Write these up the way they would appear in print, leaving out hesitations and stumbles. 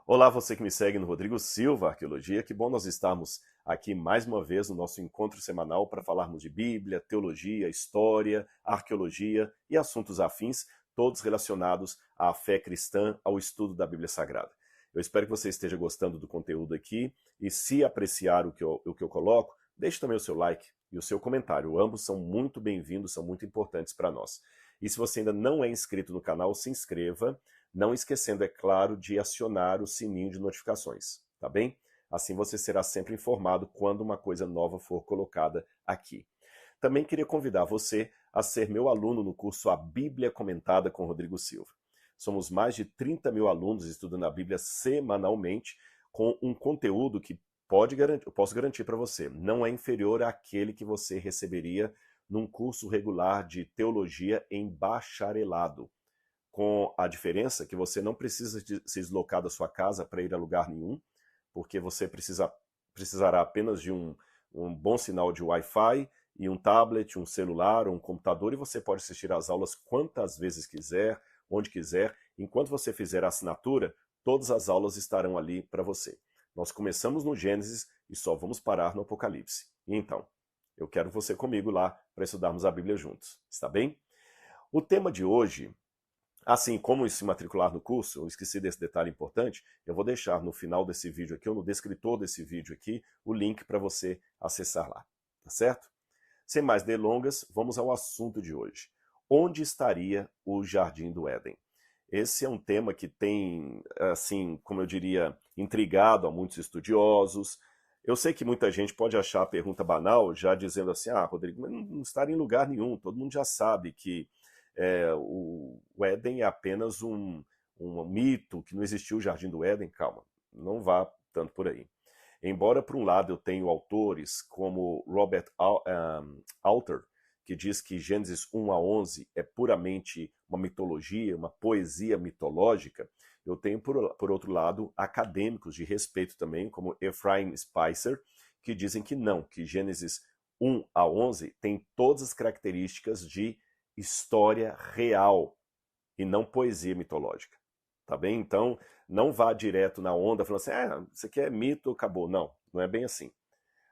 Olá, você que me segue no Rodrigo Silva Arqueologia. Que bom nós estarmos aqui mais uma vez no nosso encontro semanal para falarmos de Bíblia, teologia, história, arqueologia e assuntos afins, todos relacionados à fé cristã, ao estudo da Bíblia Sagrada. Eu espero que você esteja gostando do conteúdo aqui e, se apreciar o que eu coloco, deixe também o seu like e o seu comentário. Ambos são muito bem-vindos, são muito importantes para nós. E se você ainda não é inscrito no canal, se inscreva, não esquecendo, é claro, de acionar o sininho de notificações, tá bem? Assim você será sempre informado quando uma coisa nova for colocada aqui. Também queria convidar você a ser meu aluno no curso A Bíblia Comentada com Rodrigo Silva. Somos mais de 30 mil alunos estudando a Bíblia semanalmente, com um conteúdo que eu posso garantir para você, não é inferior àquele que você receberia num curso regular de teologia em bacharelado, com a diferença que você não precisa se deslocar da sua casa para ir a lugar nenhum, porque você precisará apenas de um bom sinal de Wi-Fi e um tablet, um celular, um computador, e você pode assistir às aulas quantas vezes quiser, onde quiser. Enquanto você fizer a assinatura, todas as aulas estarão ali para você. Nós começamos no Gênesis e só vamos parar no Apocalipse. E então, eu quero você comigo lá para estudarmos a Bíblia juntos, está bem? O tema de hoje, assim como se matricular no curso, eu esqueci desse detalhe importante, eu vou deixar no final desse vídeo aqui, ou no descritor desse vídeo aqui, o link para você acessar lá, tá certo? Sem mais delongas, vamos ao assunto de hoje. Onde estaria o Jardim do Éden? Esse é um tema que tem, assim, como eu diria, intrigado a muitos estudiosos. Eu sei que muita gente pode achar a pergunta banal, já dizendo assim, Rodrigo, mas não estaria em lugar nenhum, todo mundo já sabe que o Éden é apenas um mito, que não existiu o Jardim do Éden. Calma, não vá tanto por aí. Embora, por um lado, eu tenho autores como Robert Alter, que diz que Gênesis 1 a 11 é puramente uma mitologia, uma poesia mitológica, eu tenho, por outro lado, acadêmicos de respeito também, como Ephraim Spicer, que dizem que não, que Gênesis 1 a 11 tem todas as características de história real e não poesia mitológica. Tá bem? Então, não vá direto na onda falando assim, isso aqui é mito, acabou. Não, não é bem assim.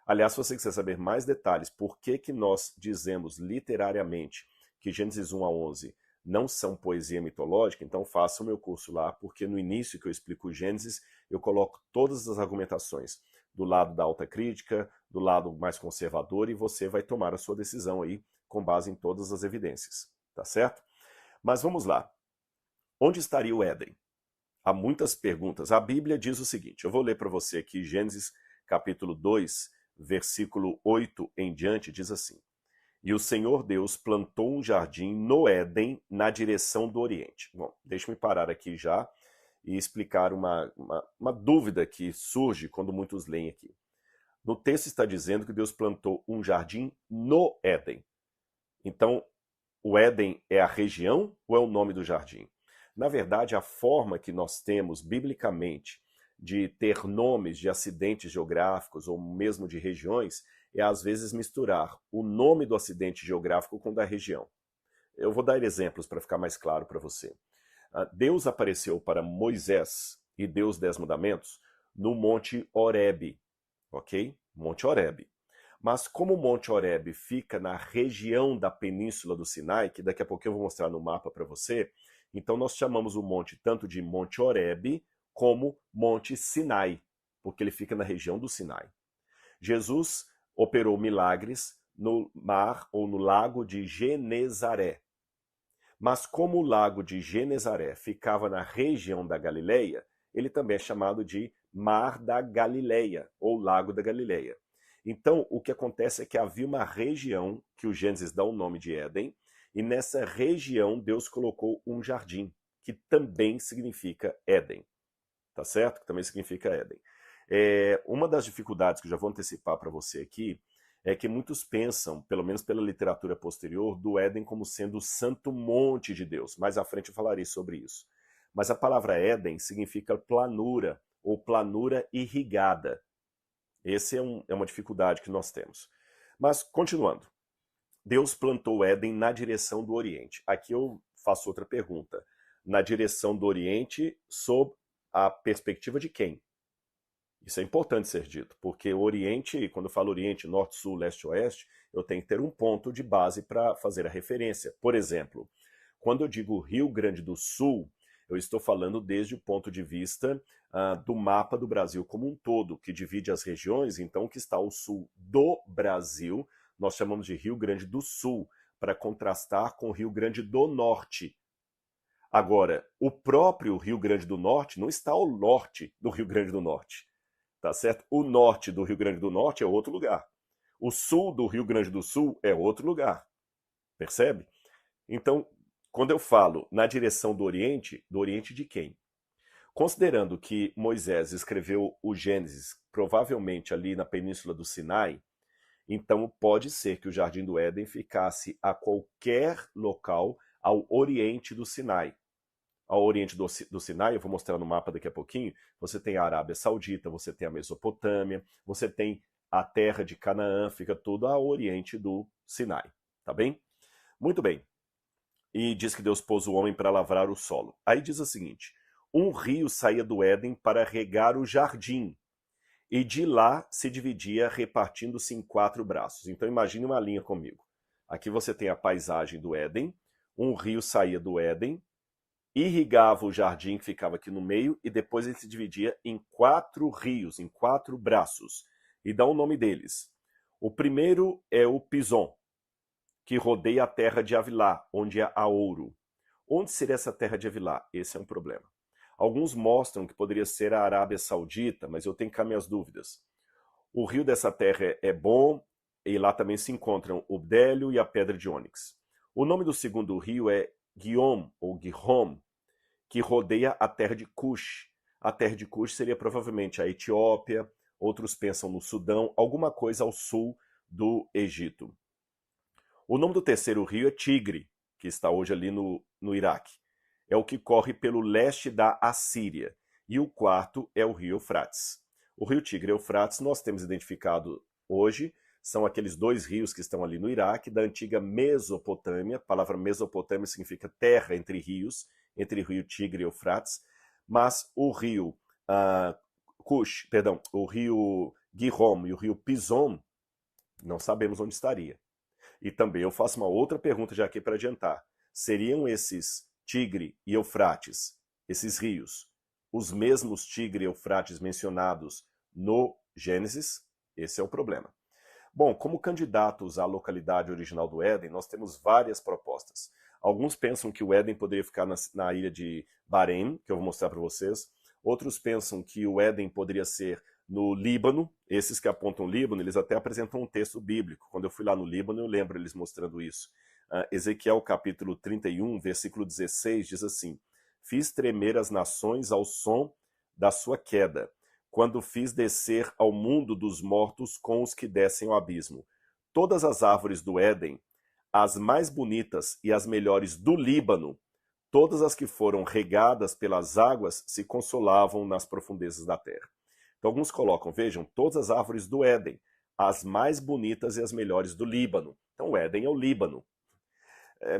Aliás, se você quiser saber mais detalhes, por que nós dizemos literariamente que Gênesis 1 a 11 não são poesia mitológica, então faça o meu curso lá, porque no início que eu explico Gênesis, eu coloco todas as argumentações do lado da alta crítica, do lado mais conservador, e você vai tomar a sua decisão aí com base em todas as evidências, tá certo? Mas vamos lá. Onde estaria o Éden? Há muitas perguntas. A Bíblia diz o seguinte, eu vou ler para você aqui, Gênesis capítulo 2, versículo 8 em diante, diz assim: E o Senhor Deus plantou um jardim no Éden, na direção do Oriente. Bom, deixa-me parar aqui já e explicar uma dúvida que surge quando muitos leem aqui. No texto está dizendo que Deus plantou um jardim no Éden. Então, o Éden é a região ou é o nome do jardim? Na verdade, a forma que nós temos, biblicamente, de ter nomes de acidentes geográficos ou mesmo de regiões, é às vezes misturar o nome do acidente geográfico com o da região. Eu vou dar exemplos para ficar mais claro para você. Deus apareceu para Moisés e deu os 10 mandamentos no Monte Horebe, ok? Monte Horebe. Mas como o Monte Horebe fica na região da Península do Sinai, que daqui a pouco eu vou mostrar no mapa para você, então nós chamamos o monte tanto de Monte Horebe como Monte Sinai, porque ele fica na região do Sinai. Jesus operou milagres no mar ou no lago de Genezaré. Mas como o lago de Genezaré ficava na região da Galileia, ele também é chamado de Mar da Galileia, ou Lago da Galileia. Então, o que acontece é que havia uma região que o Gênesis dá o nome de Éden, e nessa região Deus colocou um jardim, que também significa Éden. Tá certo? Que também significa Éden. Uma das dificuldades que eu já vou antecipar para você aqui é que muitos pensam, pelo menos pela literatura posterior, do Éden como sendo o santo monte de Deus. Mais à frente eu falarei sobre isso. Mas a palavra Éden significa planura, ou planura irrigada. Essa é uma dificuldade que nós temos. Mas, continuando. Deus plantou Éden na direção do Oriente. Aqui eu faço outra pergunta. Na direção do Oriente, sob a perspectiva de quem? Isso é importante ser dito, porque o Oriente, quando eu falo Oriente, Norte, Sul, Leste, Oeste, eu tenho que ter um ponto de base para fazer a referência. Por exemplo, quando eu digo Rio Grande do Sul, eu estou falando desde o ponto de vista do mapa do Brasil como um todo, que divide as regiões. Então, o que está ao sul do Brasil, nós chamamos de Rio Grande do Sul, para contrastar com o Rio Grande do Norte. Agora, o próprio Rio Grande do Norte não está ao norte do Rio Grande do Norte, tá certo? O norte do Rio Grande do Norte é outro lugar. O sul do Rio Grande do Sul é outro lugar. Percebe? Então, quando eu falo na direção do Oriente de quem? Considerando que Moisés escreveu o Gênesis provavelmente ali na Península do Sinai, então pode ser que o Jardim do Éden ficasse a qualquer local ao oriente do Sinai. Ao oriente do Sinai, eu vou mostrar no mapa daqui a pouquinho, você tem a Arábia Saudita, você tem a Mesopotâmia, você tem a terra de Canaã, fica tudo ao oriente do Sinai, tá bem? Muito bem. E diz que Deus pôs o homem para lavrar o solo. Aí diz o seguinte: um rio saía do Éden para regar o jardim, e de lá se dividia repartindo-se em 4 braços. Então imagine uma linha comigo. Aqui você tem a paisagem do Éden, um rio saía do Éden, irrigava o jardim que ficava aqui no meio, e depois ele se dividia em 4 rios, em 4 braços. E dá o nome deles. O primeiro é o Pison, que rodeia a terra de Avilá, onde há ouro. Onde seria essa terra de Avilá? Esse é um problema. Alguns mostram que poderia ser a Arábia Saudita, mas eu tenho cá minhas dúvidas. O rio dessa terra é bom, e lá também se encontram o bdélio e a pedra de ônix. O nome do segundo rio é Guiom, ou Gihom, que rodeia a terra de Cush. A terra de Cush seria provavelmente a Etiópia, outros pensam no Sudão, alguma coisa ao sul do Egito. O nome do terceiro rio é Tigre, que está hoje ali no Iraque. É o que corre pelo leste da Assíria. E o quarto é o rio Eufrates. O rio Tigre e Eufrates nós temos identificado hoje, são aqueles 2 rios que estão ali no Iraque, da antiga Mesopotâmia. A palavra Mesopotâmia significa terra entre rios, entre o rio Tigre e Eufrates. Mas o rio o rio Gihom e o rio Pison, não sabemos onde estaria. E também eu faço uma outra pergunta já aqui para adiantar. Seriam esses Tigre e Eufrates, esses rios, os mesmos Tigre e Eufrates mencionados no Gênesis? Esse é o problema. Bom, como candidatos à localidade original do Éden, nós temos várias propostas. Alguns pensam que o Éden poderia ficar na ilha de Bahrein, que eu vou mostrar para vocês. Outros pensam que o Éden poderia ser no Líbano. Esses que apontam o Líbano, eles até apresentam um texto bíblico. Quando eu fui lá no Líbano, eu lembro eles mostrando isso. Ezequiel capítulo 31, versículo 16, diz assim: fiz tremer as nações ao som da sua queda, quando fiz descer ao mundo dos mortos com os que descem ao abismo. Todas as árvores do Éden, as mais bonitas e as melhores do Líbano, todas as que foram regadas pelas águas, se consolavam nas profundezas da terra. Então alguns colocam, vejam, todas as árvores do Éden, as mais bonitas e as melhores do Líbano. Então o Éden é o Líbano.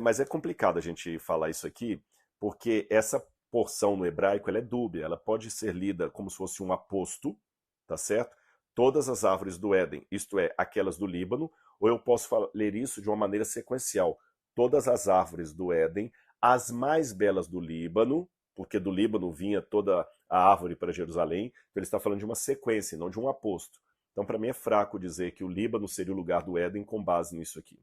Mas é complicado a gente falar isso aqui, porque essa porção no hebraico ela é dúbia, ela pode ser lida como se fosse um aposto, tá certo? Todas as árvores do Éden, isto é, aquelas do Líbano, ou eu posso ler isso de uma maneira sequencial. Todas as árvores do Éden, as mais belas do Líbano, porque do Líbano vinha toda a árvore para Jerusalém, então ele está falando de uma sequência, não de um aposto. Então, para mim é fraco dizer que o Líbano seria o lugar do Éden com base nisso aqui.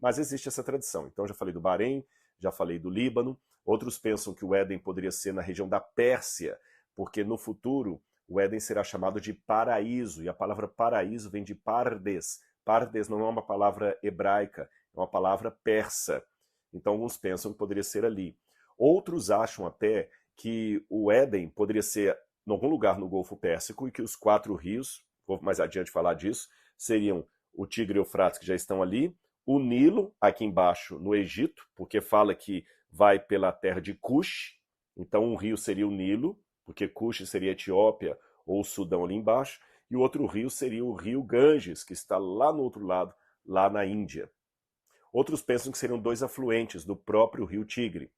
Mas existe essa tradição. Então, já falei do Bahrein, já falei do Líbano. Outros pensam que o Éden poderia ser na região da Pérsia, porque no futuro o Éden será chamado de paraíso, e a palavra paraíso vem de Pardes. Pardes não é uma palavra hebraica, é uma palavra persa. Então, alguns pensam que poderia ser ali. Outros acham até que o Éden poderia ser em algum lugar no Golfo Pérsico e que os 4 rios, vou mais adiante falar disso, seriam o Tigre e o Eufrates, que já estão ali, o Nilo, aqui embaixo no Egito, porque fala que vai pela terra de Cush, então um rio seria o Nilo, porque Cush seria a Etiópia ou o Sudão ali embaixo, e o outro rio seria o rio Ganges, que está lá no outro lado, lá na Índia. Outros pensam que seriam 2 afluentes do próprio rio Tigre,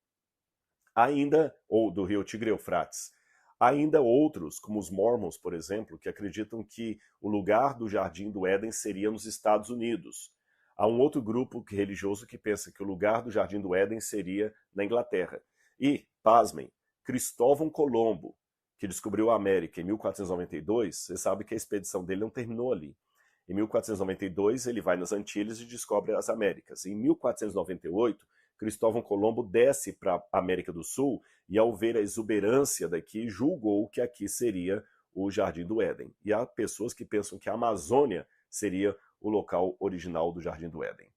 ainda, ou do rio Tigre e Eufrates. Há ainda outros, como os Mormons, por exemplo, que acreditam que o lugar do Jardim do Éden seria nos Estados Unidos. Há um outro grupo religioso que pensa que o lugar do Jardim do Éden seria na Inglaterra. E, pasmem, Cristóvão Colombo, que descobriu a América em 1492, você sabe que a expedição dele não terminou ali. Em 1492, ele vai nas Antilhas e descobre as Américas. Em 1498, Cristóvão Colombo desce para a América do Sul e, ao ver a exuberância daqui, julgou que aqui seria o Jardim do Éden. E há pessoas que pensam que a Amazônia seria o local original do Jardim do Éden.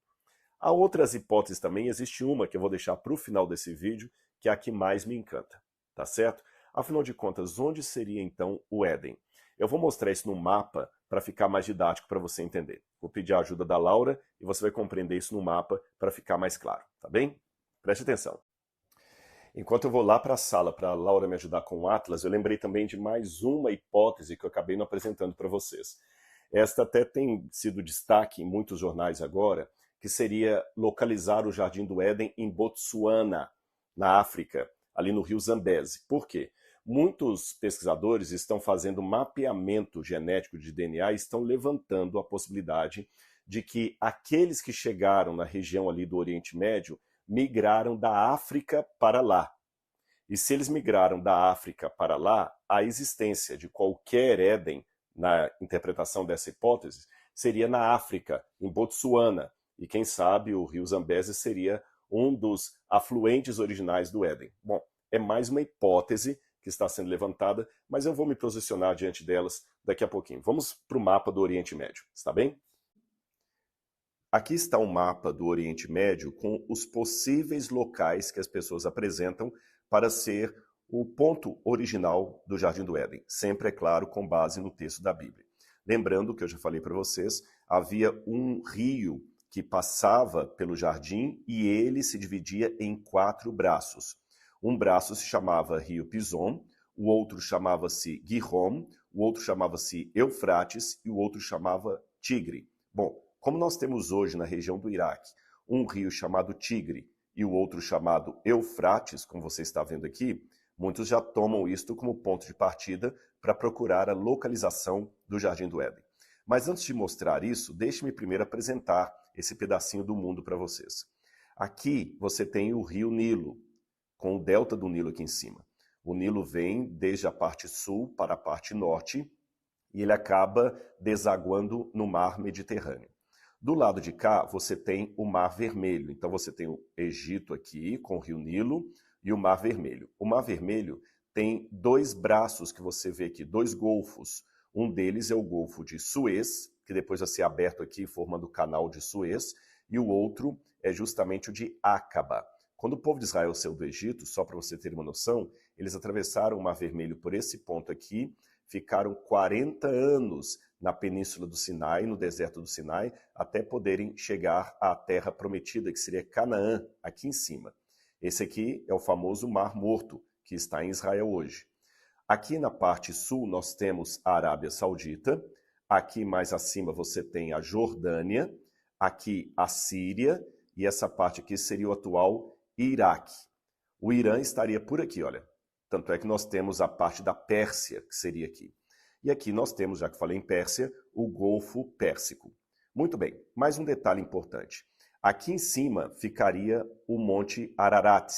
Há outras hipóteses também, existe uma que eu vou deixar para o final desse vídeo, que é a que mais me encanta, tá certo? Afinal de contas, onde seria então o Éden? Eu vou mostrar isso no mapa para ficar mais didático para você entender. Vou pedir a ajuda da Laura e você vai compreender isso no mapa para ficar mais claro, tá bem? Preste atenção. Enquanto eu vou lá para a sala para a Laura me ajudar com o Atlas, eu lembrei também de mais uma hipótese que eu acabei não apresentando para vocês. Esta até tem sido destaque em muitos jornais agora, que seria localizar o Jardim do Éden em Botsuana, na África, ali no rio Zambeze. Por quê? Muitos pesquisadores estão fazendo mapeamento genético de DNA e estão levantando a possibilidade de que aqueles que chegaram na região ali do Oriente Médio migraram da África para lá. E se eles migraram da África para lá, a existência de qualquer Éden, na interpretação dessa hipótese, seria na África, em Botsuana. E quem sabe o rio Zambeze seria um dos afluentes originais do Éden. Bom, é mais uma hipótese que está sendo levantada, mas eu vou me posicionar diante delas daqui a pouquinho. Vamos para o mapa do Oriente Médio, está bem? Aqui está um mapa do Oriente Médio com os possíveis locais que as pessoas apresentam para ser o ponto original do Jardim do Éden. Sempre, é claro, com base no texto da Bíblia. Lembrando que eu já falei para vocês, havia um rio que passava pelo jardim e ele se dividia em 4 braços. Um braço se chamava Rio Pison, o outro chamava-se Gihon, o outro chamava-se Eufrates e o outro chamava Tigre. Bom, como nós temos hoje na região do Iraque um rio chamado Tigre e o outro chamado Eufrates, como você está vendo aqui, muitos já tomam isto como ponto de partida para procurar a localização do Jardim do Éden. Mas antes de mostrar isso, deixe-me primeiro apresentar esse pedacinho do mundo para vocês. Aqui você tem o rio Nilo, com o delta do Nilo aqui em cima. O Nilo vem desde a parte sul para a parte norte e ele acaba desaguando no mar Mediterrâneo. Do lado de cá, você tem o Mar Vermelho. Então você tem o Egito aqui, com o rio Nilo, e o Mar Vermelho. O Mar Vermelho tem 2 braços que você vê aqui, 2 golfos. Um deles é o Golfo de Suez, que depois vai ser aberto aqui, formando o Canal de Suez, e o outro é justamente o de Acaba. Quando o povo de Israel saiu do Egito, só para você ter uma noção, eles atravessaram o Mar Vermelho por esse ponto aqui, ficaram 40 anos na Península do Sinai, no deserto do Sinai, até poderem chegar à terra prometida, que seria Canaã, aqui em cima. Esse aqui é o famoso Mar Morto, que está em Israel hoje. Aqui na parte sul nós temos a Arábia Saudita, aqui mais acima você tem a Jordânia, aqui a Síria, e essa parte aqui seria o atual Iraque. O Irã estaria por aqui, olha. Tanto é que nós temos a parte da Pérsia, que seria aqui. E aqui nós temos, já que falei em Pérsia, o Golfo Pérsico. Muito bem, mais um detalhe importante. Aqui em cima ficaria o Monte Ararat,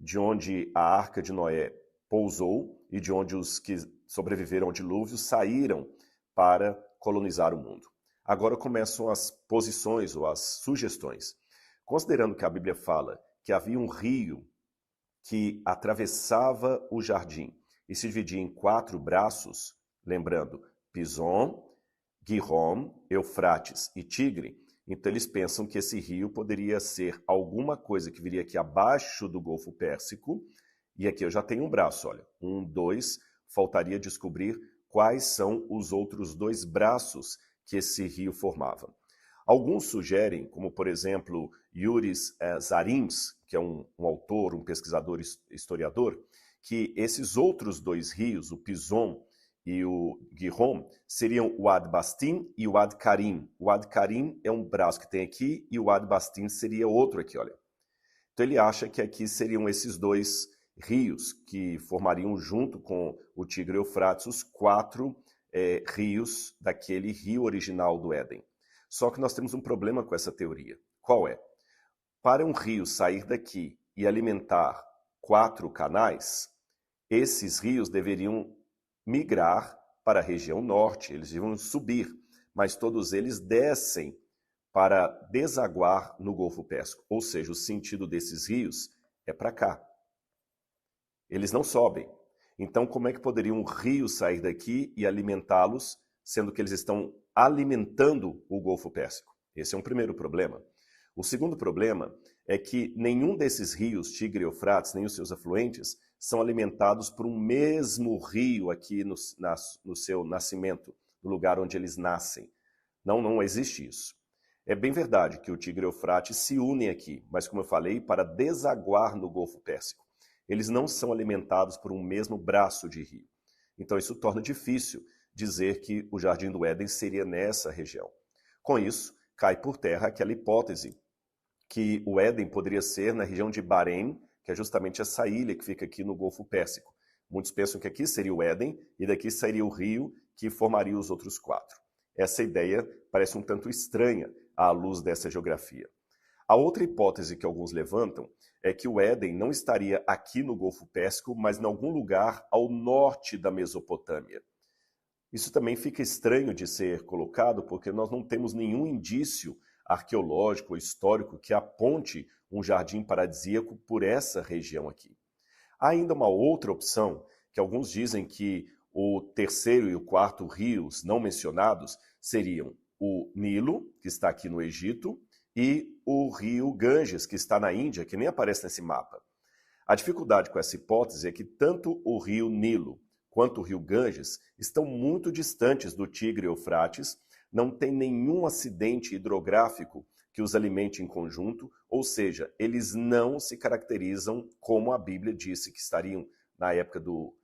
de onde a Arca de Noé pousou e de onde os que sobreviveram ao dilúvio saíram para colonizar o mundo. Agora começam as posições ou as sugestões. Considerando que a Bíblia fala que havia um rio que atravessava o jardim e se dividia em 4 braços, lembrando, Pison, Gihon, Eufrates e Tigre, então eles pensam que esse rio poderia ser alguma coisa que viria aqui abaixo do Golfo Pérsico, e aqui eu já tenho um braço, olha, 1, 2, faltaria descobrir quais são os outros 2 braços que esse rio formava. Alguns sugerem, como por exemplo Yuris Zarims, que é um autor, um pesquisador historiador, que esses outros 2 rios, o Pison e o Gihon, seriam o Ad-Bastim e o Ad-Karim. O Ad-Karim é um braço que tem aqui e o Ad-Bastim seria outro aqui, olha. Então ele acha que aqui seriam esses 2 rios que formariam junto com o Tigre e Eufrates os 4 rios daquele rio original do Éden. Só que nós temos um problema com essa teoria. Qual é? Para um rio sair daqui e alimentar 4 canais, esses rios deveriam migrar para a região norte, eles deveriam subir, mas todos eles descem para desaguar no Golfo Pérsico. Ou seja, o sentido desses rios é para cá. Eles não sobem. Então, como é que poderia um rio sair daqui e alimentá-los, sendo que eles estão alimentando o Golfo Pérsico? Esse é um primeiro problema. O segundo problema é que nenhum desses rios, Tigre e Eufrates, nem os seus afluentes, são alimentados por um mesmo rio aqui no seu nascimento, no lugar onde eles nascem. Não existe isso. É bem verdade que o Tigre e o Eufrates se unem aqui, mas como eu falei, para desaguar no Golfo Pérsico. Eles não são alimentados por um mesmo braço de rio. Então isso torna difícil dizer que o Jardim do Éden seria nessa região. Com isso, cai por terra aquela hipótese que o Éden poderia ser na região de Bahrein, que é justamente essa ilha que fica aqui no Golfo Pérsico. Muitos pensam que aqui seria o Éden e daqui sairia o rio que formaria os outros 4. Essa ideia parece um tanto estranha à luz dessa geografia. A outra hipótese que alguns levantam é que o Éden não estaria aqui no Golfo Pérsico, mas em algum lugar ao norte da Mesopotâmia. Isso também fica estranho de ser colocado porque nós não temos nenhum indício arqueológico ou histórico que aponte um jardim paradisíaco por essa região aqui. Há ainda uma outra opção, que alguns dizem que o terceiro e o quarto rios não mencionados seriam o Nilo, que está aqui no Egito, e o rio Ganges, que está na Índia, que nem aparece nesse mapa. A dificuldade com essa hipótese é que tanto o rio Nilo quanto o rio Ganges estão muito distantes do Tigre e Eufrates, não tem nenhum acidente hidrográfico que os alimente em conjunto, ou seja, eles não se caracterizam como a Bíblia disse que estariam na época do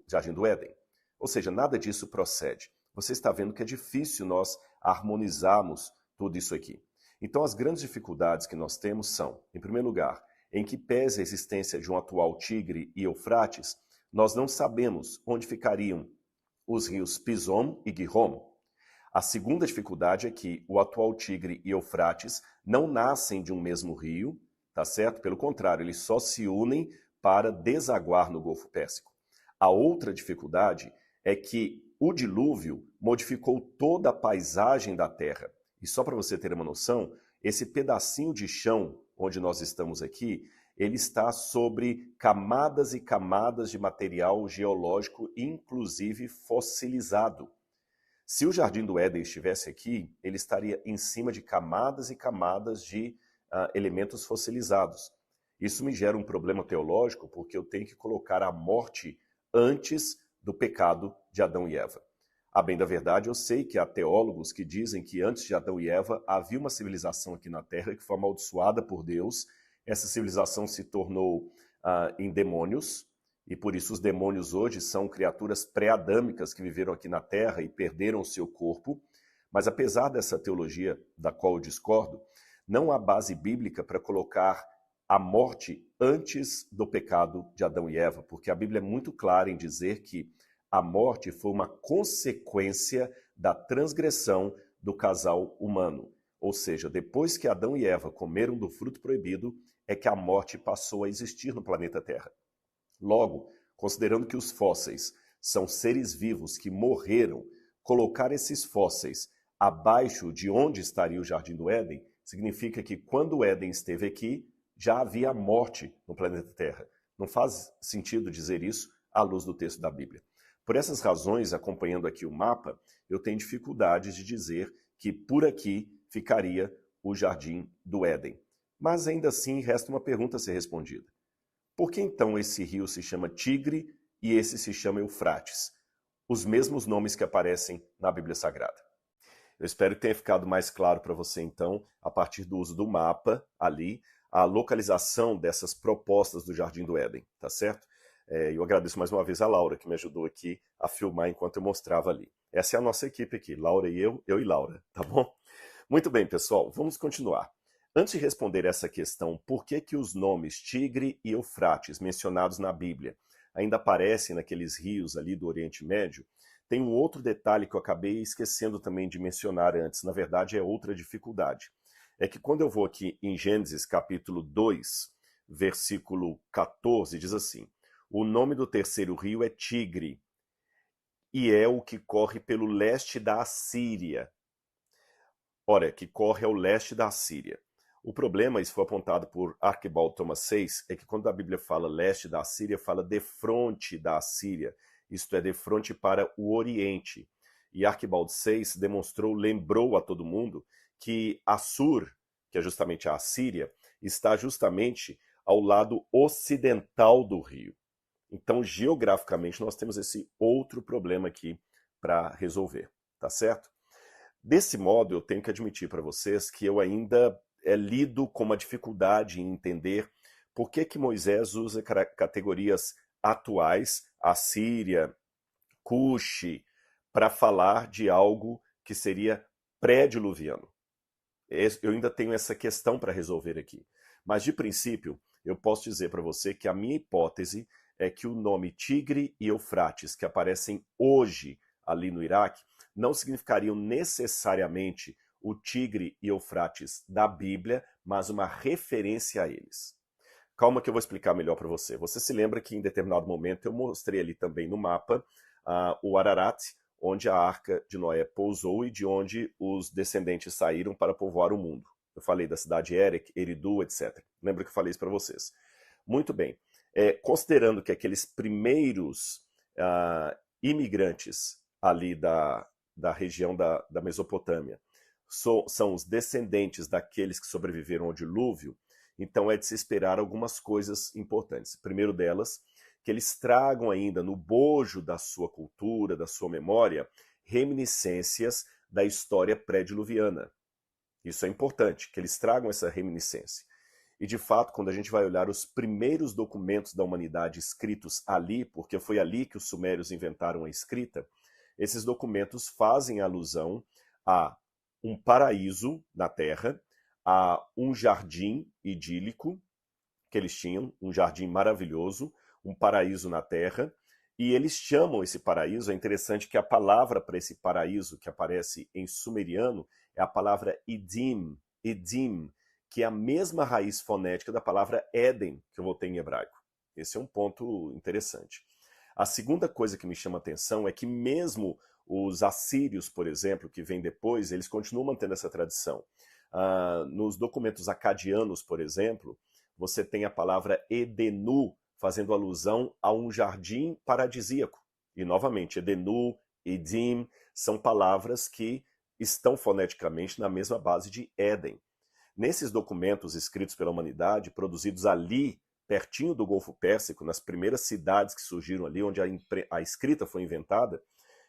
Jardim do Éden. Ou seja, nada disso procede. Você está vendo que é difícil nós harmonizarmos tudo isso aqui. Então, as grandes dificuldades que nós temos são, em primeiro lugar, em que pese a existência de um atual Tigre e Eufrates, nós não sabemos onde ficariam os rios Pison e Gihon. A segunda dificuldade é que o atual Tigre e Eufrates não nascem de um mesmo rio, tá certo? Pelo contrário, eles só se unem para desaguar no Golfo Pérsico. A outra dificuldade é que o dilúvio modificou toda a paisagem da Terra. E só para você ter uma noção, esse pedacinho de chão onde nós estamos aqui, ele está sobre camadas e camadas de material geológico, inclusive fossilizado. Se o Jardim do Éden estivesse aqui, ele estaria em cima de camadas e camadas de elementos fossilizados. Isso me gera um problema teológico, porque eu tenho que colocar a morte antes do pecado de Adão e Eva. A bem da verdade, eu sei que há teólogos que dizem que antes de Adão e Eva havia uma civilização aqui na Terra que foi amaldiçoada por Deus. Essa civilização se tornou em demônios, e por isso os demônios hoje são criaturas pré-adâmicas que viveram aqui na Terra e perderam o seu corpo. Mas apesar dessa teologia, da qual eu discordo, não há base bíblica para colocar a morte antes do pecado de Adão e Eva, porque a Bíblia é muito clara em dizer que a morte foi uma consequência da transgressão do casal humano. Ou seja, depois que Adão e Eva comeram do fruto proibido, é que a morte passou a existir no planeta Terra. Logo, considerando que os fósseis são seres vivos que morreram, colocar esses fósseis abaixo de onde estaria o Jardim do Éden significa que quando o Éden esteve aqui, já havia morte no planeta Terra. Não faz sentido dizer isso à luz do texto da Bíblia. Por essas razões, acompanhando aqui o mapa, eu tenho dificuldade de dizer que por aqui ficaria o Jardim do Éden. Mas ainda assim resta uma pergunta a ser respondida. Por que então esse rio se chama Tigre e esse se chama Eufrates? Os mesmos nomes que aparecem na Bíblia Sagrada. Eu espero que tenha ficado mais claro para você então, a partir do uso do mapa ali, a localização dessas propostas do Jardim do Éden, tá certo? Eu agradeço mais uma vez a Laura, que me ajudou aqui a filmar enquanto eu mostrava ali. Essa é a nossa equipe aqui, Laura e eu e Laura, tá bom? Muito bem, pessoal, vamos continuar. Antes de responder essa questão, por que que os nomes Tigre e Eufrates, mencionados na Bíblia, ainda aparecem naqueles rios ali do Oriente Médio, tem um outro detalhe que eu acabei esquecendo também de mencionar antes, na verdade é outra dificuldade. É que quando eu vou aqui em Gênesis capítulo 2, versículo 14, diz assim: o nome do terceiro rio é Tigre, e é o que corre pelo leste da Assíria. Ora, que corre ao leste da Síria. O problema, isso foi apontado por Archibald Thomas Sayce, é que quando a Bíblia fala leste da Síria, fala defronte da Síria, isto é, defronte para o Oriente. E Archibald Sayce lembrou a todo mundo que Assur, que é justamente a Assíria, está justamente ao lado ocidental do rio. Então, geograficamente, nós temos esse outro problema aqui para resolver, tá certo? Desse modo, eu tenho que admitir para vocês que eu ainda lido com uma dificuldade em entender por que que Moisés usa categorias atuais, Assíria, Cuxi, para falar de algo que seria pré-diluviano. Eu ainda tenho essa questão para resolver aqui. Mas, de princípio, eu posso dizer para você que a minha hipótese é que o nome Tigre e Eufrates, que aparecem hoje ali no Iraque, não significariam necessariamente o Tigre e Eufrates da Bíblia, mas uma referência a eles. Calma que eu vou explicar melhor para você. Você se lembra que em determinado momento eu mostrei ali também no mapa o Ararat, onde a Arca de Noé pousou e de onde os descendentes saíram para povoar o mundo. Eu falei da cidade Erech, Eridu, etc. Lembra que eu falei isso para vocês? Muito bem. Considerando que aqueles primeiros imigrantes ali da região da Mesopotâmia são os descendentes daqueles que sobreviveram ao dilúvio, então é de se esperar algumas coisas importantes. Primeiro delas, que eles tragam ainda no bojo da sua cultura, da sua memória, reminiscências da história pré-diluviana. Isso é importante, que eles tragam essa reminiscência. E de fato, quando a gente vai olhar os primeiros documentos da humanidade escritos ali, porque foi ali que os sumérios inventaram a escrita, esses documentos fazem alusão a um paraíso na Terra, a um jardim idílico que eles tinham, um jardim maravilhoso, um paraíso na Terra, e eles chamam esse paraíso, é interessante que a palavra para esse paraíso que aparece em sumeriano é a palavra Edim, que é a mesma raiz fonética da palavra Éden, que eu voltei em hebraico. Esse é um ponto interessante. A segunda coisa que me chama a atenção é que mesmo os assírios, por exemplo, que vêm depois, eles continuam mantendo essa tradição. Nos documentos acadianos, por exemplo, você tem a palavra Edenu, fazendo alusão a um jardim paradisíaco. E, novamente, Edenu, Edim, são palavras que estão foneticamente na mesma base de Éden. Nesses documentos escritos pela humanidade, produzidos ali, pertinho do Golfo Pérsico, nas primeiras cidades que surgiram ali, onde a escrita foi inventada,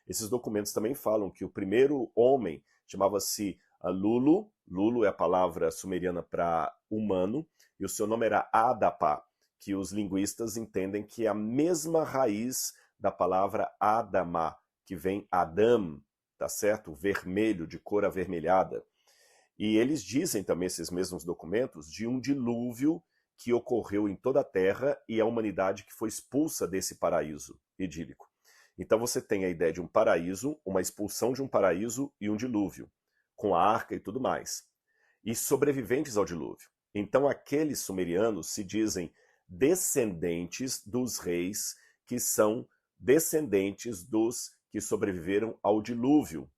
esses documentos também falam que o primeiro homem chamava-se Lulu, Lulu é a palavra sumeriana para humano, e o seu nome era Adapa, que os linguistas entendem que é a mesma raiz da palavra Adama, que vem Adam, tá certo? Vermelho, de cor avermelhada. E eles dizem também, esses mesmos documentos, de um dilúvio que ocorreu em toda a Terra e a humanidade que foi expulsa desse paraíso idílico. Então você tem a ideia de um paraíso, uma expulsão de um paraíso e um dilúvio, com a arca e tudo mais. E sobreviventes ao dilúvio. Então aqueles sumerianos se dizem descendentes dos reis que são descendentes dos que sobreviveram ao dilúvio.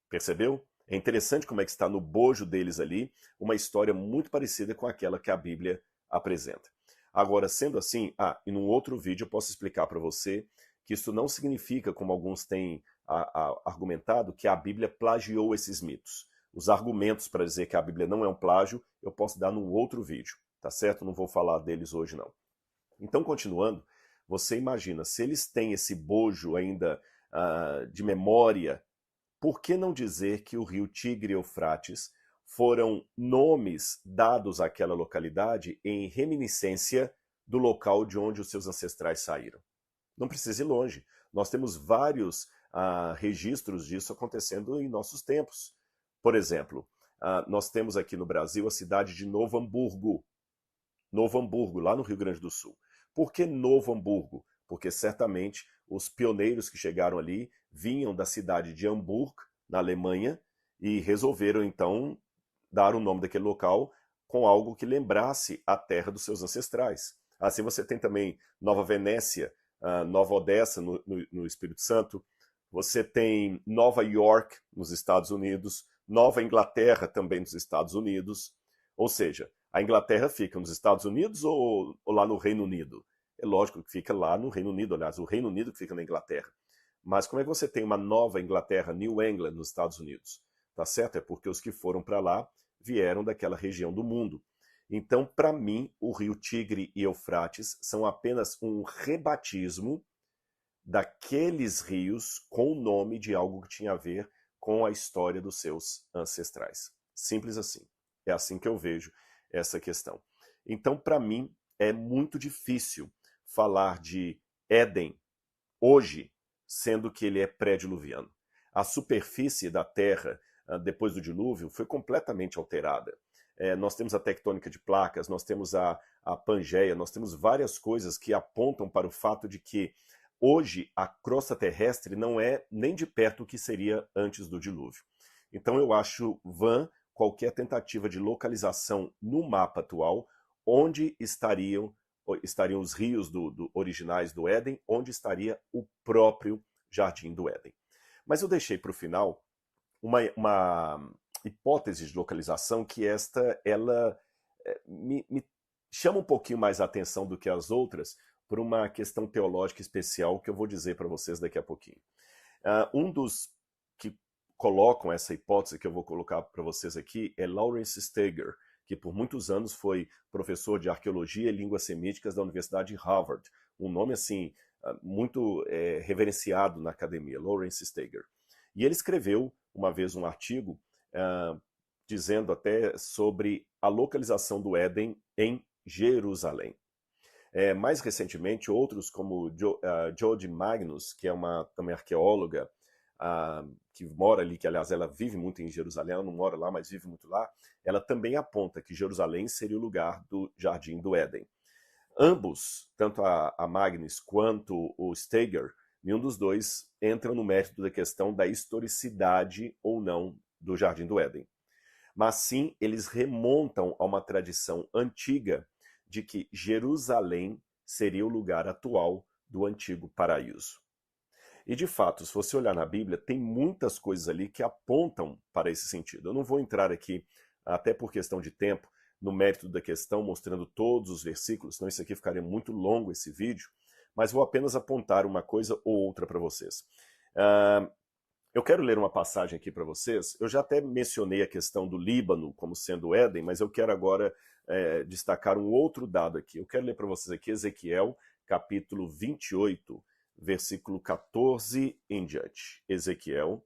Percebeu? É interessante como é que está no bojo deles ali uma história muito parecida com aquela que a Bíblia apresenta. Agora, sendo assim, e num outro vídeo eu posso explicar para você que isso não significa, como alguns têm argumentado, que a Bíblia plagiou esses mitos. Os argumentos para dizer que a Bíblia não é um plágio, eu posso dar num outro vídeo, tá certo? Não vou falar deles hoje, não. Então, continuando, você imagina, se eles têm esse bojo ainda de memória, por que não dizer que o rio Tigre e Eufrates foram nomes dados àquela localidade em reminiscência do local de onde os seus ancestrais saíram? Não precisa ir longe. Nós temos vários registros disso acontecendo em nossos tempos. Por exemplo, nós temos aqui no Brasil a cidade de Novo Hamburgo. Novo Hamburgo, lá no Rio Grande do Sul. Por que Novo Hamburgo? Porque certamente os pioneiros que chegaram ali vinham da cidade de Hamburgo, na Alemanha, e resolveram então dar o nome daquele local com algo que lembrasse a terra dos seus ancestrais. Assim você tem também Nova Venécia, Nova Odessa no Espírito Santo, você tem Nova York nos Estados Unidos, Nova Inglaterra também nos Estados Unidos, ou seja, a Inglaterra fica nos Estados Unidos ou lá no Reino Unido? É lógico que fica lá no Reino Unido, aliás, o Reino Unido que fica na Inglaterra. Mas como é que você tem uma Nova Inglaterra, New England, nos Estados Unidos? Tá certo? É porque os que foram para lá vieram daquela região do mundo. Então, para mim, o rio Tigre e Eufrates são apenas um rebatismo daqueles rios com o nome de algo que tinha a ver com a história dos seus ancestrais. Simples assim. É assim que eu vejo essa questão. Então, para mim, é muito difícil falar de Éden hoje, sendo que ele é pré-diluviano. A superfície da Terra, depois do dilúvio, foi completamente alterada. Nós temos a tectônica de placas, nós temos a Pangeia, nós temos várias coisas que apontam para o fato de que hoje a crosta terrestre não é nem de perto o que seria antes do dilúvio. Então eu acho vã qualquer tentativa de localização no mapa atual onde estariam os rios originais do Éden, onde estaria o próprio Jardim do Éden. Mas eu deixei para o final uma hipótese de localização que ela me chama um pouquinho mais a atenção do que as outras, por uma questão teológica especial que eu vou dizer para vocês daqui a pouquinho. Um dos que colocam essa hipótese que eu vou colocar para vocês aqui é Lawrence Steger, que por muitos anos foi professor de arqueologia e línguas semíticas da Universidade de Harvard. Um nome assim muito reverenciado na academia, Lawrence Steger. E ele escreveu uma vez um artigo dizendo até sobre a localização do Éden em Jerusalém. Mais recentemente, outros como Jodie Magnus, que é uma também arqueóloga, que mora ali, que aliás ela vive muito em Jerusalém, ela não mora lá, mas vive muito lá, ela também aponta que Jerusalém seria o lugar do Jardim do Éden. Ambos, tanto a Magnus quanto o Steger, nenhum dos dois entra no mérito da questão da historicidade ou não do Jardim do Éden. Mas sim, eles remontam a uma tradição antiga de que Jerusalém seria o lugar atual do antigo paraíso. E de fato, se você olhar na Bíblia, tem muitas coisas ali que apontam para esse sentido. Eu não vou entrar aqui, até por questão de tempo, no mérito da questão, mostrando todos os versículos, senão isso aqui ficaria muito longo esse vídeo, mas vou apenas apontar uma coisa ou outra para vocês. Eu quero ler uma passagem aqui para vocês. Eu já até mencionei a questão do Líbano como sendo Éden, mas eu quero agora destacar um outro dado aqui. Eu quero ler para vocês aqui Ezequiel, capítulo 28, versículo 14 em diante. Ezequiel,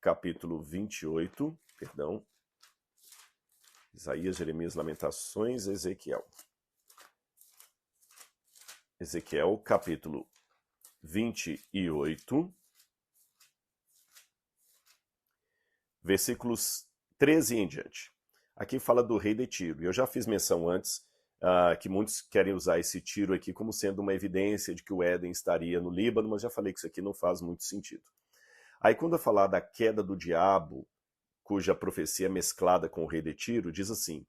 capítulo 28, perdão. Isaías, Jeremias, Lamentações, Ezequiel. Ezequiel, capítulo 28, versículos 13 em diante. Aqui fala do rei de Tiro. Eu já fiz menção antes que muitos querem usar esse Tiro aqui como sendo uma evidência de que o Éden estaria no Líbano, mas já falei que isso aqui não faz muito sentido. Aí quando eu falar da queda do diabo, cuja profecia é mesclada com o rei de Tiro, diz assim: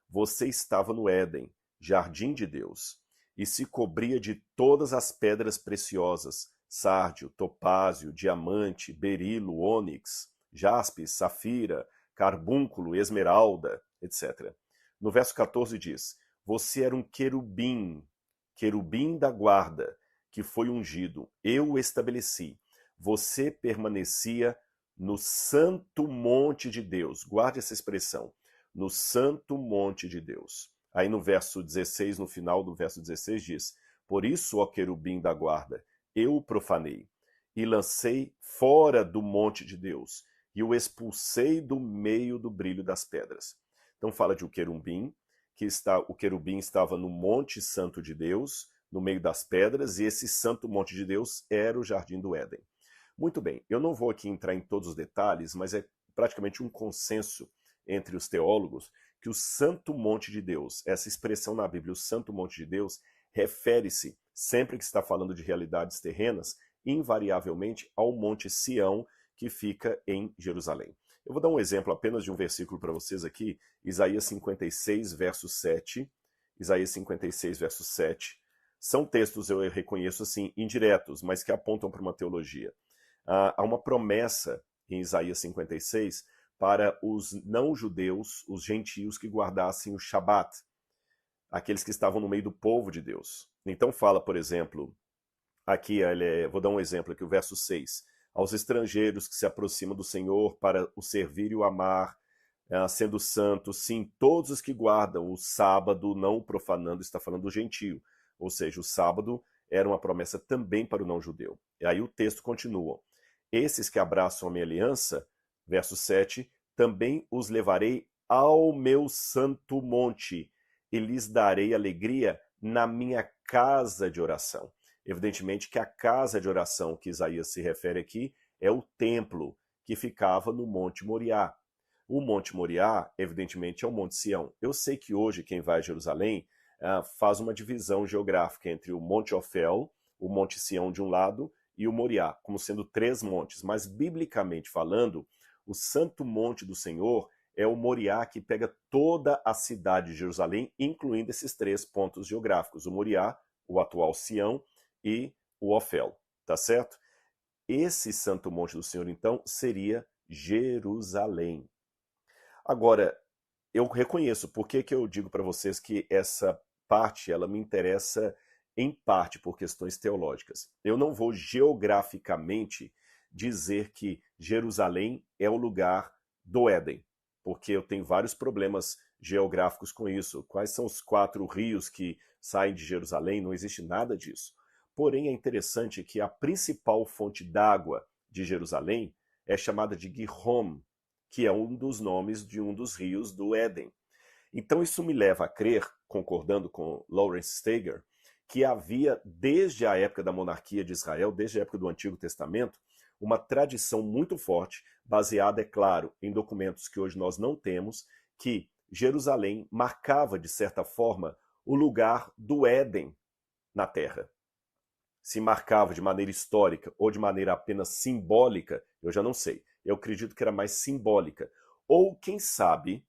você estava no Éden, jardim de Deus, e se cobria de todas as pedras preciosas, sárdio, topázio, diamante, berilo, ônix, jaspe, safira, carbúnculo, esmeralda, etc. No verso 14 diz: você era um querubim, querubim da guarda, que foi ungido, eu o estabeleci. Você permanecia no santo monte de Deus. Guarde essa expressão, no santo monte de Deus. Aí no verso 16, no final do verso 16 diz: por isso, ó querubim da guarda, eu o profanei e lancei fora do monte de Deus e o expulsei do meio do brilho das pedras. Então fala de um querubim, o querubim estava no monte santo de Deus, no meio das pedras, e esse santo monte de Deus era o jardim do Éden. Muito bem, eu não vou aqui entrar em todos os detalhes, mas é praticamente um consenso entre os teólogos que o Santo Monte de Deus, essa expressão na Bíblia, o Santo Monte de Deus, refere-se, sempre que está falando de realidades terrenas, invariavelmente ao Monte Sião, que fica em Jerusalém. Eu vou dar um exemplo apenas de um versículo para vocês aqui, Isaías 56, verso 7. Isaías 56, verso 7. São textos, eu reconheço assim, indiretos, mas que apontam para uma teologia. Há uma promessa em Isaías 56 para os não-judeus, os gentios que guardassem o Shabat, aqueles que estavam no meio do povo de Deus. Então fala, por exemplo, aqui, vou dar um exemplo aqui, o verso 6. Aos estrangeiros que se aproximam do Senhor para o servir e o amar, sendo santos, sim, todos os que guardam o sábado, não o profanando, está falando do gentio. Ou seja, o sábado era uma promessa também para o não-judeu. E aí o texto continua. Esses que abraçam a minha aliança, verso 7, também os levarei ao meu santo monte e lhes darei alegria na minha casa de oração. Evidentemente que a casa de oração que Isaías se refere aqui é o templo que ficava no Monte Moriá. O Monte Moriá, evidentemente, é o Monte Sião. Eu sei que hoje quem vai a Jerusalém faz uma divisão geográfica entre o Monte Ofel, o Monte Sião de um lado, e o Moriá, como sendo 3 montes. Mas, biblicamente falando, o Santo Monte do Senhor é o Moriá que pega toda a cidade de Jerusalém, incluindo esses 3 pontos geográficos, o Moriá, o atual Sião e o Ofel, tá certo? Esse Santo Monte do Senhor, então, seria Jerusalém. Agora, eu reconheço, por que eu digo para vocês que essa parte, ela me interessa em parte por questões teológicas. Eu não vou geograficamente dizer que Jerusalém é o lugar do Éden, porque eu tenho vários problemas geográficos com isso. Quais são os 4 rios que saem de Jerusalém? Não existe nada disso. Porém, é interessante que a principal fonte d'água de Jerusalém é chamada de Gihom, que é um dos nomes de um dos rios do Éden. Então isso me leva a crer, concordando com Lawrence Steger, que havia, desde a época da monarquia de Israel, desde a época do Antigo Testamento, uma tradição muito forte, baseada, é claro, em documentos que hoje nós não temos, que Jerusalém marcava, de certa forma, o lugar do Éden na Terra. Se marcava de maneira histórica ou de maneira apenas simbólica, eu já não sei. Eu acredito que era mais simbólica. Ou, quem sabe,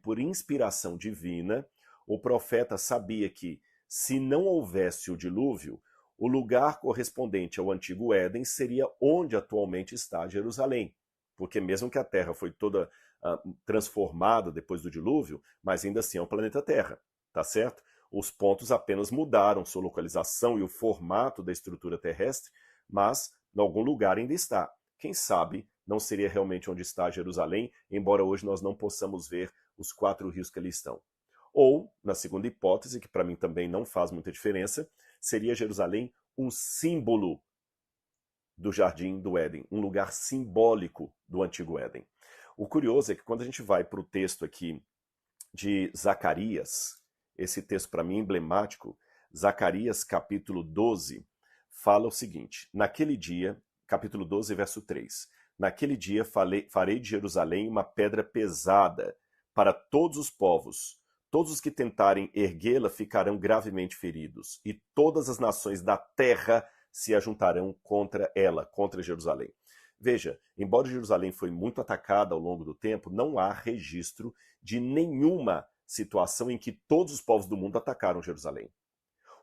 por inspiração divina, o profeta sabia que, se não houvesse o dilúvio, o lugar correspondente ao antigo Éden seria onde atualmente está Jerusalém. Porque mesmo que a Terra foi toda transformada depois do dilúvio, mas ainda assim é o planeta Terra, tá certo? Os pontos apenas mudaram sua localização e o formato da estrutura terrestre, mas em algum lugar ainda está. Quem sabe não seria realmente onde está Jerusalém, embora hoje nós não possamos ver os 4 rios que ali estão. Ou, na segunda hipótese, que para mim também não faz muita diferença, seria Jerusalém um símbolo do Jardim do Éden, um lugar simbólico do antigo Éden. O curioso é que quando a gente vai para o texto aqui de Zacarias, esse texto para mim é emblemático, Zacarias capítulo 12, fala o seguinte: naquele dia, capítulo 12, verso 3, naquele dia farei de Jerusalém uma pedra pesada para todos os povos. Todos os que tentarem erguê-la ficarão gravemente feridos, e todas as nações da terra se ajuntarão contra ela, contra Jerusalém. Veja, embora Jerusalém foi muito atacada ao longo do tempo, não há registro de nenhuma situação em que todos os povos do mundo atacaram Jerusalém.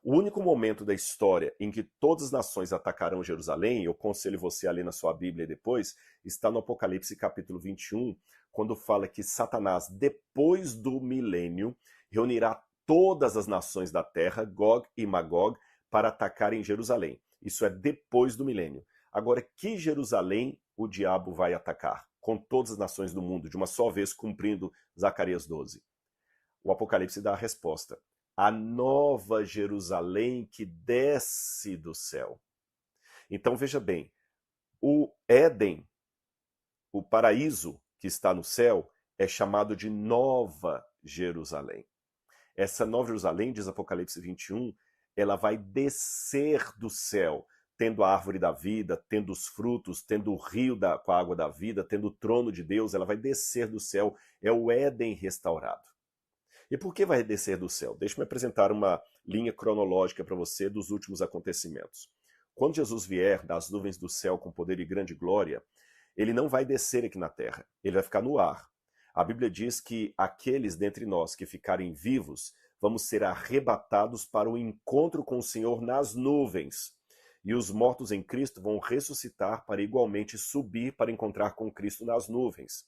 O único momento da história em que todas as nações atacarão Jerusalém, eu aconselho você a ler na sua Bíblia depois, está no Apocalipse capítulo 21, quando fala que Satanás, depois do milênio, reunirá todas as nações da terra, Gog e Magog, para atacarem Jerusalém. Isso é depois do milênio. Agora, que Jerusalém o diabo vai atacar? Com todas as nações do mundo, de uma só vez, cumprindo Zacarias 12. O Apocalipse dá a resposta. A nova Jerusalém que desce do céu. Então veja bem, o Éden, o paraíso que está no céu, é chamado de Nova Jerusalém. Essa Nova Jerusalém, diz Apocalipse 21, ela vai descer do céu, tendo a árvore da vida, tendo os frutos, tendo o rio com a água da vida, tendo o trono de Deus, ela vai descer do céu. É o Éden restaurado. E por que vai descer do céu? Deixa-me apresentar uma linha cronológica para você dos últimos acontecimentos. Quando Jesus vier das nuvens do céu com poder e grande glória, ele não vai descer aqui na terra, ele vai ficar no ar. A Bíblia diz que aqueles dentre nós que ficarem vivos, vamos ser arrebatados para o encontro com o Senhor nas nuvens. E os mortos em Cristo vão ressuscitar para igualmente subir para encontrar com Cristo nas nuvens.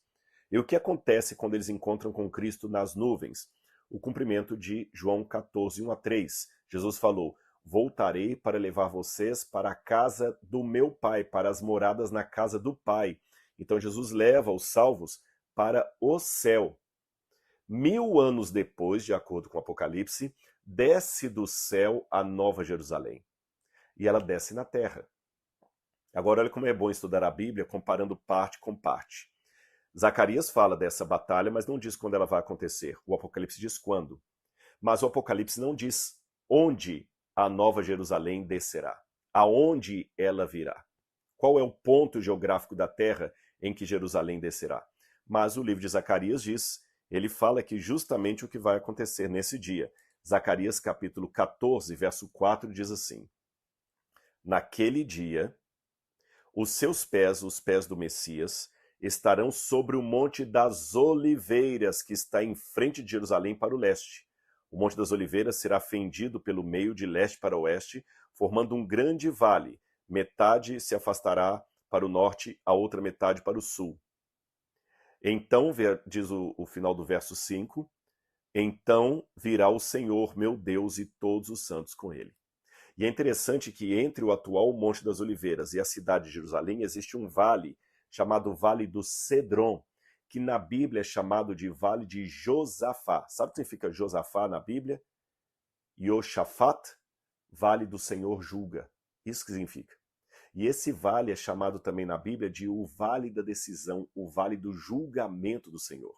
E o que acontece quando eles encontram com Cristo nas nuvens? O cumprimento de João 14, 1-3. Jesus falou: voltarei para levar vocês para a casa do meu Pai, para as moradas na casa do Pai. Então Jesus leva os salvos para o céu. 1000 anos depois, de acordo com o Apocalipse, desce do céu a Nova Jerusalém. E ela desce na terra. Agora olha como é bom estudar a Bíblia comparando parte com parte. Zacarias fala dessa batalha, mas não diz quando ela vai acontecer. O Apocalipse diz quando. Mas o Apocalipse não diz onde a Nova Jerusalém descerá, aonde ela virá. Qual é o ponto geográfico da terra em que Jerusalém descerá? Mas o livro de Zacarias diz, ele fala que justamente o que vai acontecer nesse dia. Zacarias capítulo 14, verso 4 diz assim: naquele dia, os seus pés, os pés do Messias, estarão sobre o Monte das Oliveiras, que está em frente de Jerusalém para o leste. O Monte das Oliveiras será fendido pelo meio de leste para oeste, formando um grande vale. Metade se afastará para o norte, a outra metade para o sul. Então, diz o final do verso 5, então virá o Senhor, meu Deus, e todos os santos com ele. E é interessante que entre o atual Monte das Oliveiras e a cidade de Jerusalém existe um vale chamado Vale do Cedron, que na Bíblia é chamado de Vale de Josafá. Sabe o que significa Josafá na Bíblia? Yoshafat, Vale do Senhor julga. Isso que significa. E esse vale é chamado também na Bíblia de o Vale da Decisão, o Vale do Julgamento do Senhor.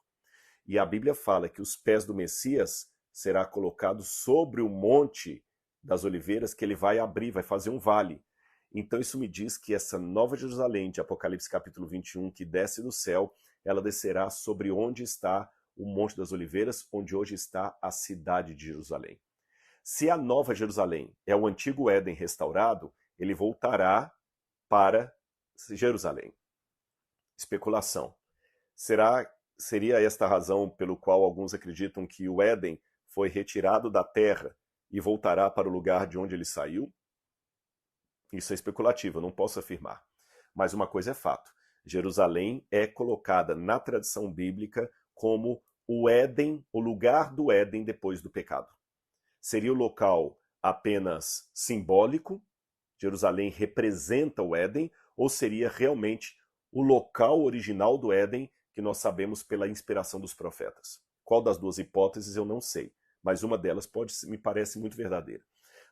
E a Bíblia fala que os pés do Messias será colocado sobre o Monte das Oliveiras, que ele vai abrir, vai fazer um vale. Então isso me diz que essa Nova Jerusalém de Apocalipse capítulo 21, que desce do céu, ela descerá sobre onde está o Monte das Oliveiras, onde hoje está a cidade de Jerusalém. Se a Nova Jerusalém é o antigo Éden restaurado, ele voltará para Jerusalém. Especulação. Seria esta a razão pelo qual alguns acreditam que o Éden foi retirado da terra e voltará para o lugar de onde ele saiu? Isso é especulativo, eu não posso afirmar. Mas uma coisa é fato. Jerusalém é colocada na tradição bíblica como o Éden, o lugar do Éden depois do pecado. Seria o local apenas simbólico, Jerusalém representa o Éden, ou seria realmente o local original do Éden que nós sabemos pela inspiração dos profetas? Qual das duas hipóteses eu não sei, mas uma delas me parece muito verdadeira.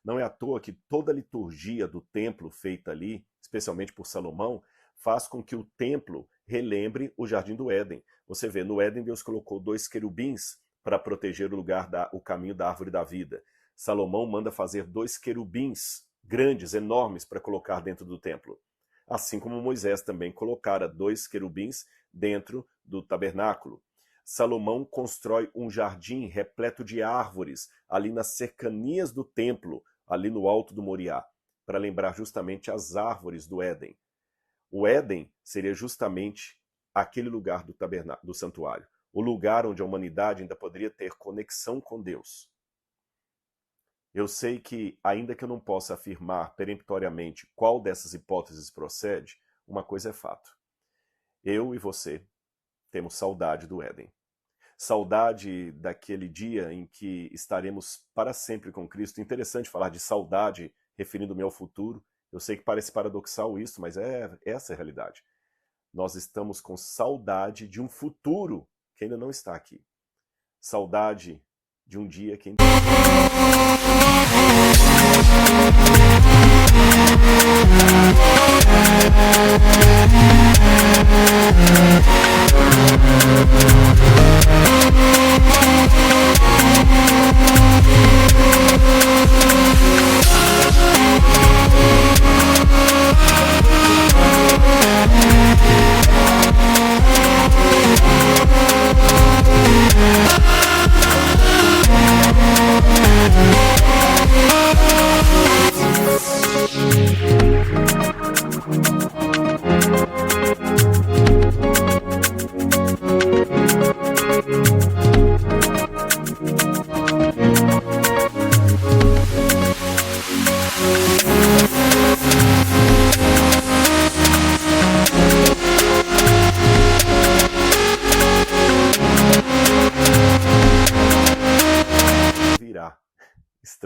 Não é à toa que toda a liturgia do templo feita ali, especialmente por Salomão, faz com que o templo relembre o Jardim do Éden. Você vê, no Éden Deus colocou 2 querubins para proteger o caminho da árvore da vida. Salomão manda fazer 2 querubins grandes, enormes, para colocar dentro do templo. Assim como Moisés também colocara 2 querubins dentro do tabernáculo. Salomão constrói um jardim repleto de árvores ali nas cercanias do templo, ali no alto do Moriá, para lembrar justamente as árvores do Éden. O Éden seria justamente aquele lugar do santuário, o lugar onde a humanidade ainda poderia ter conexão com Deus. Eu sei que, ainda que eu não possa afirmar peremptoriamente qual dessas hipóteses procede, uma coisa é fato. Eu e você temos saudade do Éden. Saudade daquele dia em que estaremos para sempre com Cristo. Interessante falar de saudade referindo-me ao futuro. Eu sei que parece paradoxal isso, mas essa é a realidade. Nós estamos com saudade de um futuro que ainda não está aqui. Saudade de um dia que ainda...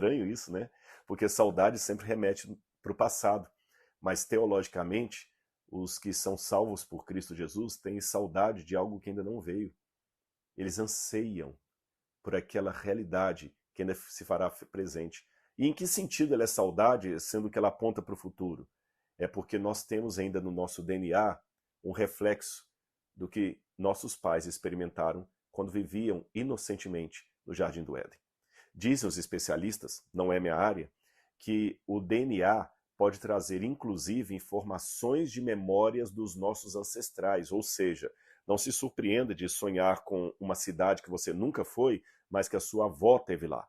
estranho isso, né? Porque saudade sempre remete para o passado. Mas teologicamente, os que são salvos por Cristo Jesus têm saudade de algo que ainda não veio. Eles anseiam por aquela realidade que ainda se fará presente. E em que sentido ela é saudade, sendo que ela aponta para o futuro? É porque nós temos ainda no nosso DNA um reflexo do que nossos pais experimentaram quando viviam inocentemente no Jardim do Éden. Dizem os especialistas, não é minha área, que o DNA pode trazer inclusive informações de memórias dos nossos ancestrais, ou seja, não se surpreenda de sonhar com uma cidade que você nunca foi, mas que a sua avó teve lá.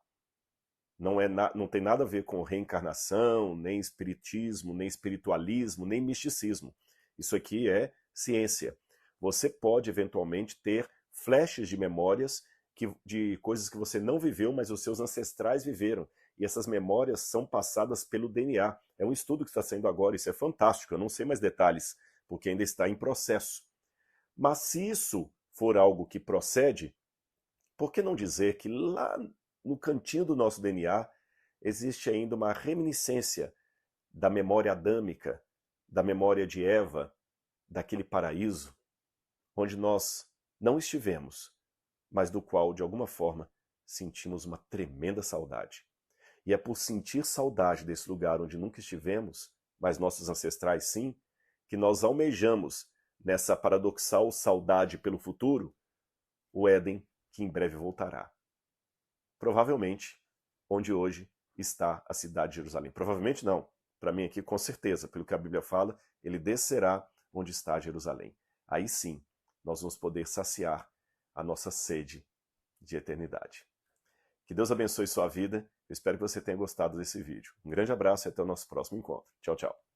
Não tem nada a ver com reencarnação, nem espiritismo, nem espiritualismo, nem misticismo. Isso aqui é ciência. Você pode eventualmente ter flashes de memórias de coisas que você não viveu, mas os seus ancestrais viveram. E essas memórias são passadas pelo DNA. É um estudo que está saindo agora, isso é fantástico. Eu não sei mais detalhes, porque ainda está em processo. Mas se isso for algo que procede, por que não dizer que lá no cantinho do nosso DNA existe ainda uma reminiscência da memória adâmica, da memória de Eva, daquele paraíso, onde nós não estivemos, mas do qual, de alguma forma, sentimos uma tremenda saudade. E é por sentir saudade desse lugar onde nunca estivemos, mas nossos ancestrais sim, que nós almejamos, nessa paradoxal saudade pelo futuro, o Éden que em breve voltará. Provavelmente, onde hoje está a cidade de Jerusalém. Provavelmente não, para mim aqui com certeza, pelo que a Bíblia fala, ele descerá onde está Jerusalém. Aí sim, nós vamos poder saciar a nossa sede de eternidade. Que Deus abençoe sua vida. Eu espero que você tenha gostado desse vídeo. Um grande abraço e até o nosso próximo encontro. Tchau, tchau.